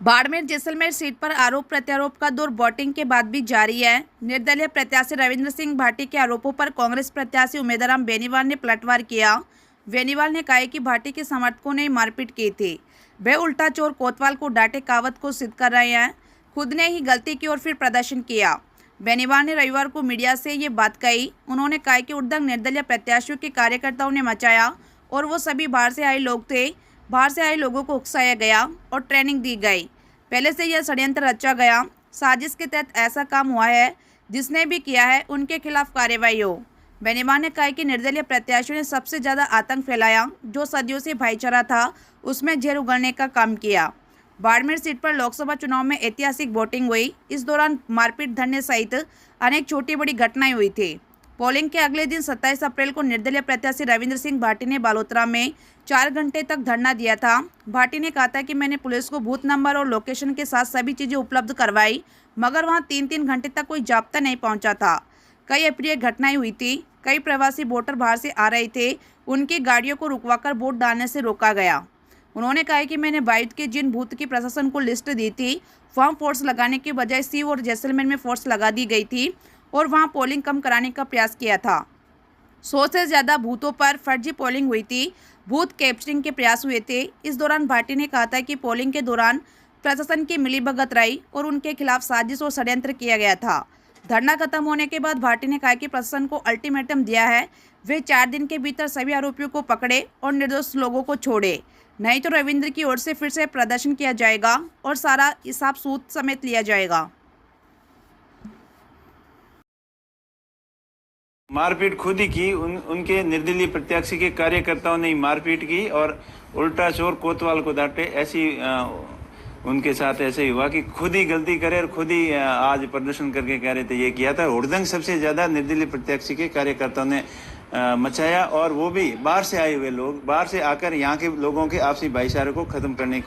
Barmer Jaisalmer seat पर आरोप प्रत्यारोप का दौर वोटिंग के बाद भी जारी है। निर्दलीय प्रत्याशी रविंद्र सिंह भाटी के आरोपों पर कांग्रेस प्रत्याशी उम्मीदवार बेनीवाल ने पलटवार किया। बेनीवाल ने कहा कि भाटी के समर्थकों ने मारपीट की थी। वे उल्टा चोर कोतवाल को डांटे कहावत को सिद्ध कर रहे हैं। खुद ने ही गलती की और फिर प्रदर्शन किया। बेनीवाल ने रविवार को मीडिया से ये बात कही। उन्होंने कहा कि उद्दंग निर्दलीय प्रत्याशियों के कार्यकर्ताओं ने मचाया और वो सभी बाहर से आए लोग थे। बाहर से आए लोगों को उकसाया गया और ट्रेनिंग दी गई। पहले से यह षड्यंत्र रचा गया। साजिश के तहत ऐसा काम हुआ है। जिसने भी किया है उनके खिलाफ कार्रवाई हो। बेनीवाल ने कहा कि निर्दलीय प्रत्याशियों ने सबसे ज़्यादा आतंक फैलाया। जो सदियों से भाईचारा था उसमें जहर उगलने का काम किया। बाड़मेर सीट पर लोकसभा चुनाव में ऐतिहासिक वोटिंग हुई। इस दौरान मारपीट धरने सहित अनेक छोटी बड़ी घटनाएं हुई थी। पोलिंग के अगले दिन 27 अप्रैल को निर्दलीय प्रत्याशी रविंद्र सिंह भाटी ने बालोतरा में 4 घंटे तक धरना दिया था। भाटी ने कहा था कि मैंने पुलिस को बूथ नंबर और लोकेशन के साथ सभी चीज़ें उपलब्ध करवाई, मगर वहां 3-3 घंटे तक कोई जाब्ता नहीं पहुंचा था। कई अप्रिय घटनाएं हुई थी। कई प्रवासी वोटर बाहर से आ रहे थे। उनकी गाड़ियों को रुकवाकर वोट डालने से रोका गया। उन्होंने कहा कि मैंने बायत के जिन बूथ की प्रशासन को लिस्ट दी थी, वहाँ फोर्स लगाने के बजाय सी और जैसलमेर में फोर्स लगा दी गई थी और वहां पोलिंग कम कराने का प्रयास किया था। 100 से ज़्यादा बूथों पर फर्जी पोलिंग हुई थी। बूथ कैप्चरिंग के प्रयास हुए थे। इस दौरान भाटी ने कहा था कि पोलिंग के दौरान प्रशासन की मिलीभगत रही और उनके खिलाफ साजिश और षड्यंत्र किया गया था। धरना खत्म होने के बाद भाटी ने कहा कि प्रशासन को अल्टीमेटम दिया है। वे 4 दिन के भीतर सभी आरोपियों को पकड़े और निर्दोष लोगों को छोड़े, नहीं तो रविंद्र की ओर से फिर से प्रदर्शन किया जाएगा और सारा हिसाब सूद समेत लिया जाएगा। मारपीट खुद ही की। उनके निर्दलीय प्रत्याशी के कार्यकर्ताओं ने मारपीट की और उल्टा चोर कोतवाल को डांटे। ऐसी उनके साथ ऐसे ही हुआ कि खुद ही गलती करे और खुद ही आज प्रदर्शन करके कह रहे थे ये किया था। हुड़दंग सबसे ज्यादा निर्दलीय प्रत्याशी के कार्यकर्ताओं ने मचाया और वो भी बाहर से आए हुए लोग, बाहर से आकर यहाँ के लोगों के आपसी भाईचारे को खत्म करने को